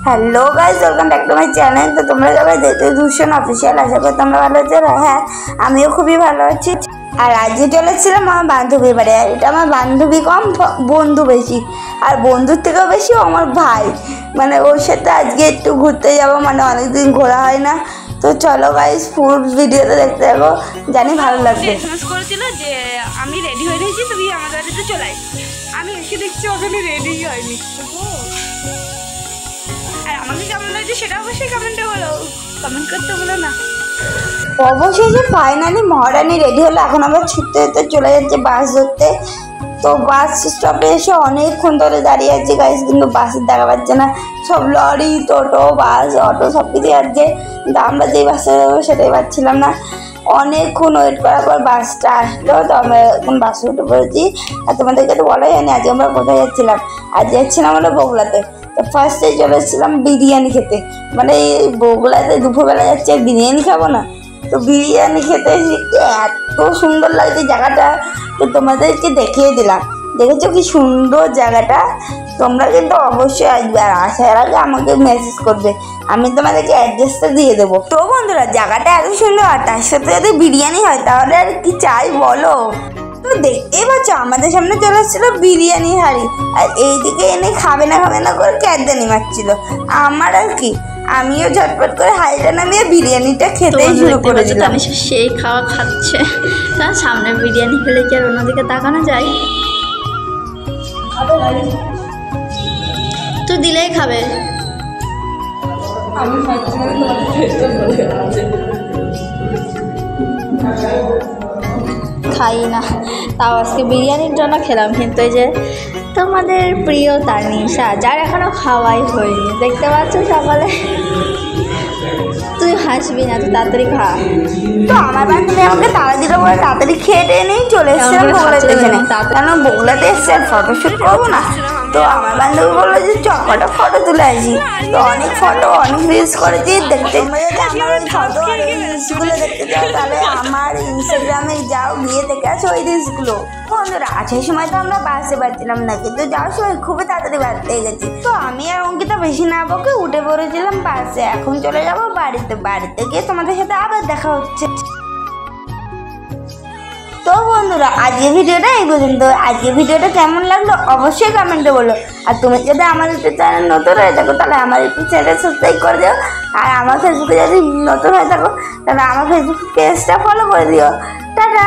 Hello guys, welcome back to my channel. तो तुम्हारा सबाई देखते दूषण अफिशियल आशा करी তোমরা ভালো আছো। হ্যাঁ, আমিও খুবই ভালো আছি। আর আজকে চলেছিলাম আমার বান্ধবীর বাড়ি। আর এটা আমার বান্ধবী কম, বন্ধু বেশি। আর বন্ধুর থেকেও বেশি আমার ভাই, মানে ওর সাথে আজকে একটু ঘুরতে যাবো, মানে অনেকদিন ঘোরা হয় না। তো চলো গাইস, ফুল ভিডিওটা দেখতে যাবো, জানি ভালো লাগবে। এসএমএস করেছিল যে আমি রেডি হয়ে গেছি, তুমি আমাদের বাড়িতে চলে আয়। আমি এসে দেখছি ওখানে রেডি হয়নি। আর আমাকে কেমন লাগছে সেটা অবশ্যই কমেন্টে বলো, কমেন্ট করতে বলো না। অবশেষে ফাইনালি মহারানী রেডি হলো। এখন আমরা ছুটতে ছুটতে চলে যাচ্ছি বাস ধরতে। তো বাস স্টপে এসে অনেকক্ষণ ধরে দাঁড়িয়ে আছে গাইস, কিন্তু বাসের দেখা পাচ্ছে না। সব লরি, টোটো, বাস, অটো সব কিছু আছে, কিন্তু আমরা যেই বাসে যাবো সেটাই পাচ্ছিলাম না। অনেকক্ষণ ওয়েট করার পর বাসটা আসলো, তো আমরা এখন বাসে উঠে পড়েছি। আর তোমাদেরকে তো বলাই হয়নি আজকে আমরা কোথায় যাচ্ছিলাম। আজ যাচ্ছিলাম আমরা বগুড়াতে। তো ফার্স্টে চলে এসেছিলাম বিরিয়ানি খেতে, মানে এই বগুড়াতে দুপুরবেলা যাচ্ছে বিরিয়ানি খাবো না। তো বিরিয়ানি খেতে এত সুন্দর লাগছে জায়গাটা, তো তোমাদেরকে দেখিয়ে দিলাম। দেখেছো কি সুন্দর জায়গাটা? তোমরা কিন্তু অবশ্যই আসবে, আর আসার আগে আমাকে মেসেজ করবে, আমি তোমাদেরকে অ্যাড্রেসটা দিয়ে দেবো। তো বন্ধুরা, জায়গাটা এত সুন্দর, আর তার সাথে যদি বিরিয়ানি হয় তাহলে আর কি চাই বলো। তো দেখতেই পাচ্ছ আমাদের সামনে চলে এসেছিলো বিরিয়ানি হাঁড়ি, আর এইদিকে এনে খাবে না করে ক্যাদানি মারছিল। আমার আর কি, আমিও ঝটপট করে হাঁড়িটা নামিয়ে বিরিয়ানিটা খেতেই শুরু করে দিলাম। আমি সেই খাওয়া খাচ্ছে, কারণ সামনে বিরিয়ানি খেলে কি আর অন্যদিকে তাকানো যায়? তুই দিলেই খাবে। খাই না, তাও আজকে বিরিয়ানির জন্য খেলাম। কিন্তু এই যে তোমাদের প্রিয় তানিশা, যার এখনো খাওয়াই হয়নি, দেখতে পাচ্ছ সকালে। তুই হাসবি না, তুই তাড়াতাড়ি খা। তো আমার বান্ধবী আমাকে তাড়া দিল বলে তাড়াতাড়ি খেয়ে টেয়ে নিয়েই চলে এসেছিলাম বগুড়াতে। এখানে কেন বগুড়াতে এসছে ফটোশ্যুট করবো না? তো আমার বান্ধবী বললো যে চকটা ফটো তুলে আসি। তো অনেক ফটো, অনেক রিলস করেছি। দেখতে আমার ফটো আর রিলসগুলো দেখতে চাও তাহলে আমার ইনস্টাগ্রামে যাও, গিয়ে দেখে আসো ওই রিলসগুলো। বন্ধুরা, আসার সময় তো আমরা বাসে পাচ্ছিলাম না, কিন্তু যাওয়ার সময় খুবই তাড়াতাড়ি বাস পেয়ে গেছি। তো আমি আর অঙ্কিতা বেশি না বকে উঠে পড়েছিলাম বাসে। এখন চলে যাবো বাড়িতে। বাড়িতে গিয়ে তোমাদের সাথে আবার দেখা হচ্ছে। তো বন্ধুরা, আজকে ভিডিওটা এই পর্যন্ত। আজকে ভিডিওটা কেমন লাগলো অবশ্যই কমেন্টে বলো। আর তুমি যদি আমার ইউটিউব চ্যানেল নতুন হয়ে থাকো তাহলে আমার ইউটিউব চ্যানেল সাবস্ক্রাইব করে দিও। আর আমার ফেসবুকে যদি নতুন হয়ে থাকো তাহলে আমার ফেসবুক পেজটা ফলো করে দিও। টাটা।